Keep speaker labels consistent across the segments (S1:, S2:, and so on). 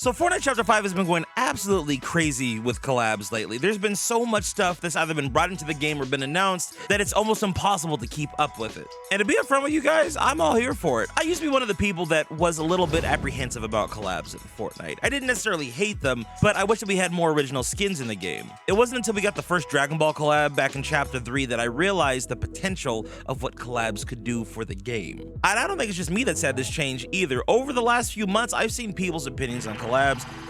S1: So Fortnite Chapter 5 has been going absolutely crazy with collabs lately. There's been so much stuff that's either been brought into the game or been announced that it's almost impossible to keep up with it. And to be upfront with you guys, I'm all here for it. I used to be one of the people that was a little bit apprehensive about collabs in Fortnite. I didn't necessarily hate them, but I wish that we had more original skins in the game. It wasn't until we got the first Dragon Ball collab back in Chapter 3 that I realized the potential of what collabs could do for the game. And I don't think it's just me that's had this change either. Over the last few months, I've seen people's opinions on collabs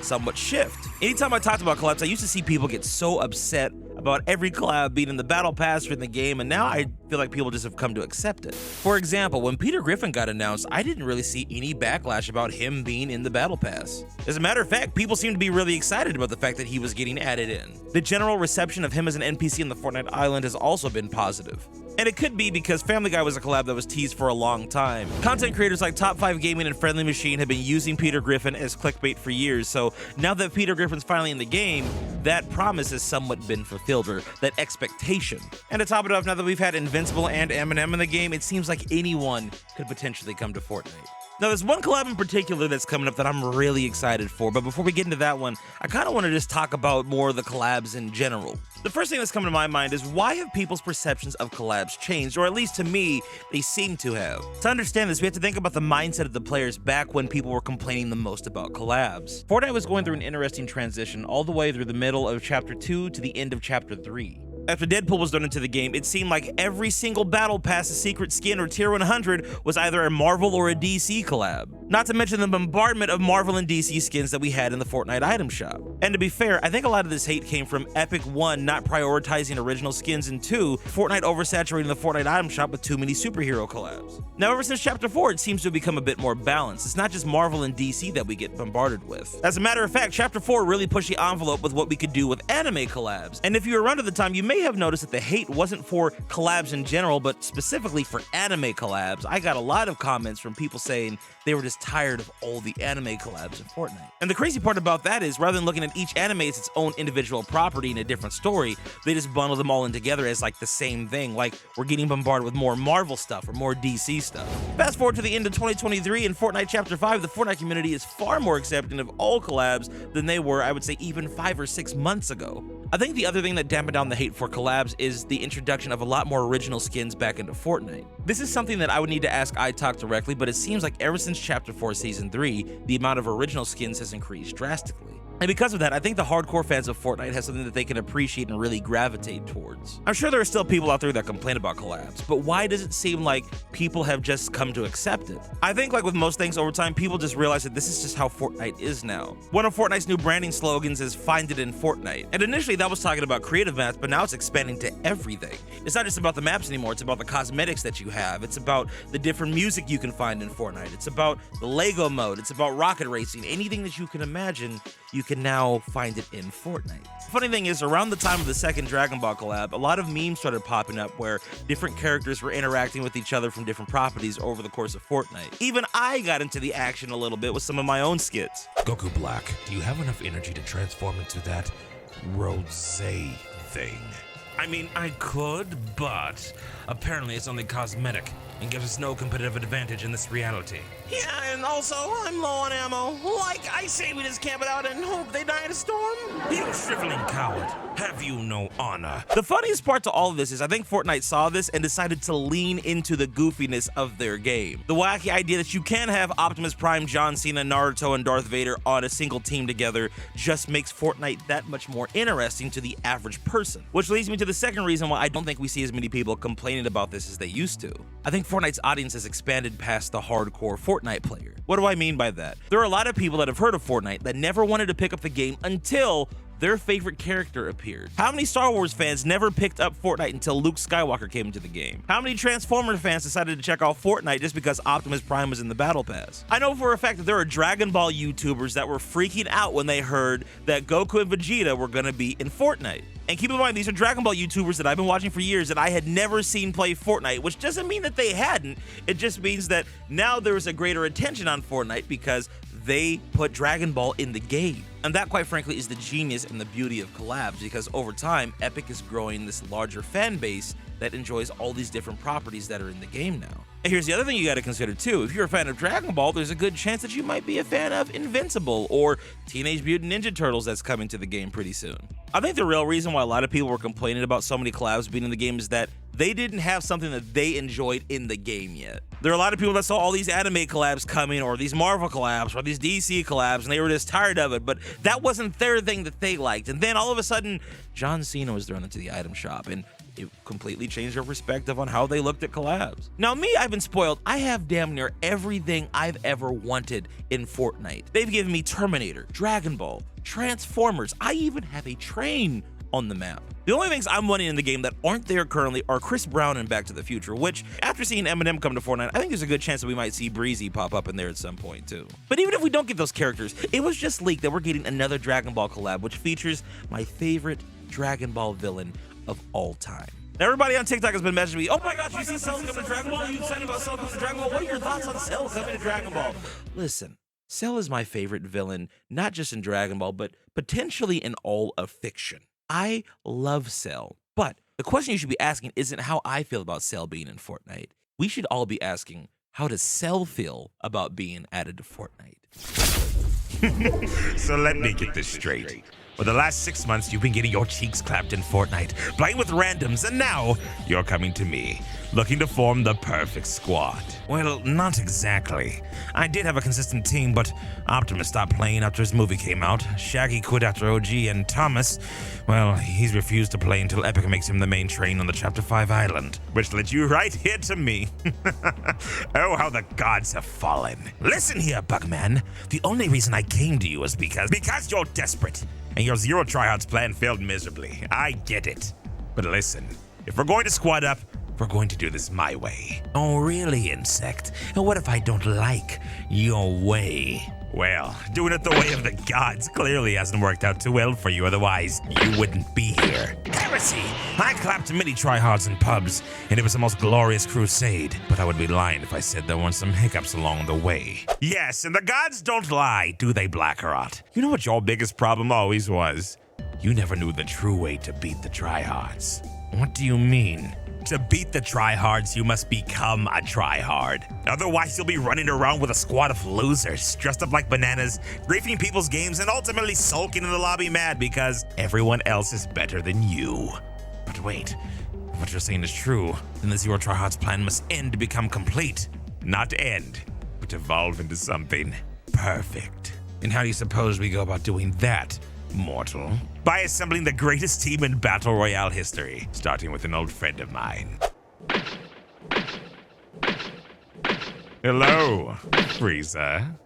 S1: somewhat shift. Anytime I talked about collabs, I used to see people get so upset about every collab being in the battle pass or in the game, and now I feel like people just have come to accept it. For example, when Peter Griffin got announced, I didn't really see any backlash about him being in the battle pass. As a matter of fact, people seem to be really excited about the fact that he was getting added in. The general reception of him as an NPC in the Fortnite island has also been positive. And it could be because Family Guy was a collab that was teased for a long time. Content creators like Top 5 Gaming and Friendly Machine have been using Peter Griffin as clickbait for years, so now that Peter Griffin's finally in the game, that promise has somewhat been fulfilled, or that expectation. And to top it off, now that we've had Invincible and Eminem in the game, it seems like anyone could potentially come to Fortnite. Now, there's one collab in particular that's coming up that I'm really excited for, but before we get into that one, I kind of want to just talk about more of the collabs in general. The first thing that's coming to my mind is, why have people's perceptions of collabs changed, or at least to me, they seem to have. To understand this, we have to think about the mindset of the players back when people were complaining the most about collabs. Fortnite was going through an interesting transition all the way through the middle of Chapter 2 to the end of Chapter 3. After Deadpool was done into the game, it seemed like every single battle pass, a secret skin, or tier 100 was either a Marvel or a DC collab. Not to mention the bombardment of Marvel and DC skins that we had in the Fortnite item shop. And to be fair, I think a lot of this hate came from Epic 1 not prioritizing original skins, and 2, Fortnite oversaturating the Fortnite item shop with too many superhero collabs. Now, ever since Chapter 4, it seems to have become a bit more balanced. It's not just Marvel and DC that we get bombarded with. As a matter of fact, Chapter 4 really pushed the envelope with what we could do with anime collabs. And if you were around at the time, you may have noticed that the hate wasn't for collabs in general, but specifically for anime collabs. I got a lot of comments from people saying they were just tired of all the anime collabs in Fortnite. And the crazy part about that is, rather than looking at each anime as its own individual property and a different story, they just bundle them all in together as like the same thing, like we're getting bombarded with more Marvel stuff or more DC stuff. Fast forward to the end of 2023 in Fortnite Chapter 5, the Fortnite community is far more accepting of all collabs than they were, I would say, even 5 or 6 months ago. I think the other thing that dampened down the hate for collabs is the introduction of a lot more original skins back into Fortnite. This is something that I would need to ask iTalk directly, but it seems like ever since Chapter 4 Season 3, the amount of original skins has increased drastically. And because of that, I think the hardcore fans of Fortnite have something that they can appreciate and really gravitate towards. I'm sure there are still people out there that complain about collabs, but why does it seem like people have just come to accept it? I think, like with most things over time, people just realize that this is just how Fortnite is now. One of Fortnite's new branding slogans is "Find it in Fortnite." And initially that was talking about creative maps, but now it's expanding to everything. It's not just about the maps anymore, it's about the cosmetics that you have. It's about the different music you can find in Fortnite. It's about the Lego mode. It's about rocket racing. Anything that you can imagine, you can now find it in Fortnite. The funny thing is, around the time of the second Dragon Ball collab, a lot of memes started popping up where different characters were interacting with each other from different properties over the course of Fortnite. Even I got into the action a little bit with some of my own skits.
S2: Goku Black, do you have enough energy to transform into that rosé thing?
S3: I mean, I could, but apparently it's only cosmetic and gives us no competitive advantage in this reality.
S1: Yeah, and also, I'm low on ammo. Like I say, we just camp it out and hope they die in a storm.
S3: You shriveling coward, have you no honor?
S1: The funniest part to all of this is I think Fortnite saw this and decided to lean into the goofiness of their game. The wacky idea that you can have Optimus Prime, John Cena, Naruto, and Darth Vader on a single team together just makes Fortnite that much more interesting to the average person. Which leads me to the second reason why I don't think we see as many people complaining about this as they used to. I think Fortnite's audience has expanded past the hardcore Fortnite player. What do I mean by that? There are a lot of people that have heard of Fortnite that never wanted to pick up the game until their favorite character appeared. How many Star Wars fans never picked up Fortnite until Luke Skywalker came into the game? How many Transformers fans decided to check out Fortnite just because Optimus Prime was in the Battle Pass? I know for a fact that there are Dragon Ball YouTubers that were freaking out when they heard that Goku and Vegeta were gonna be in Fortnite. And keep in mind, these are Dragon Ball YouTubers that I've been watching for years that I had never seen play Fortnite, which doesn't mean that they hadn't. It just means that now there is a greater attention on Fortnite because they put Dragon Ball in the game. And that, quite frankly, is the genius and the beauty of collabs, because over time, Epic is growing this larger fan base that enjoys all these different properties that are in the game now. And here's the other thing you gotta consider too. If you're a fan of Dragon Ball, there's a good chance that you might be a fan of Invincible or Teenage Mutant Ninja Turtles that's coming to the game pretty soon. I think the real reason why a lot of people were complaining about so many collabs being in the game is that they didn't have something that they enjoyed in the game yet. There are a lot of people that saw all these anime collabs coming, or these Marvel collabs, or these DC collabs, and they were just tired of it, but that wasn't their thing that they liked. And then all of a sudden, John Cena was thrown into the item shop, and it completely changed their perspective on how they looked at collabs. Now me, I've been spoiled. I have damn near everything I've ever wanted in Fortnite. They've given me Terminator, Dragon Ball, Transformers. I even have a train on the map. The only things I'm wanting in the game that aren't there currently are Chris Brown and Back to the Future, which, after seeing Eminem come to Fortnite, I think there's a good chance that we might see Breezy pop up in there at some point too. But even if we don't get those characters, it was just leaked that we're getting another Dragon Ball collab, which features my favorite Dragon Ball villain of all time. Everybody on TikTok has been messaging me, oh my gosh, you see Cell coming to Dragon Ball? You excited about Cell coming to Dragon Ball? What are your thoughts on Cell coming to Dragon Ball? Listen, Cell is my favorite villain, not just in Dragon Ball, but potentially in all of fiction. I love Cell, but the question you should be asking isn't how I feel about Cell being in Fortnite. We should all be asking, how does Cell feel about being added to Fortnite?
S2: So let me get this straight. For the last 6 months, you've been getting your cheeks clapped in Fortnite, playing with randoms, and now you're coming to me, looking to form the perfect squad. Well, not exactly. I did have a consistent team, but Optimus stopped playing after his movie came out, Shaggy quit after OG, and Thomas, well, he's refused to play until Epic makes him the main train on the Chapter 5 island, which led you right here to me. Oh, how the gods have fallen. Listen here, Bugman. The only reason I came to you is because you're desperate. And your zero tryhards plan failed miserably. I get it. But listen, if we're going to squad up, we're going to do this my way. Oh, really, Insect? And what if I don't like your way? Well, doing it the way of the gods clearly hasn't worked out too well for you, otherwise you wouldn't be here. Heresy! I clapped many tryhards in pubs, and it was the most glorious crusade, but I would be lying if I said there weren't some hiccups along the way. Yes, and the gods don't lie, do they, Blackrot? You know what your biggest problem always was? You never knew the true way to beat the tryhards. What do you mean? To beat the tryhards, you must become a tryhard. Otherwise, you'll be running around with a squad of losers, dressed up like bananas, griefing people's games, and ultimately sulking in the lobby mad because everyone else is better than you. But wait, what you're saying is true. Then the Zero Tryhards plan must end to become complete. Not end, but evolve into something perfect. And how do you suppose we go about doing that, mortal? By assembling the greatest team in Battle Royale history, starting with an old friend of mine. Hello, Frieza.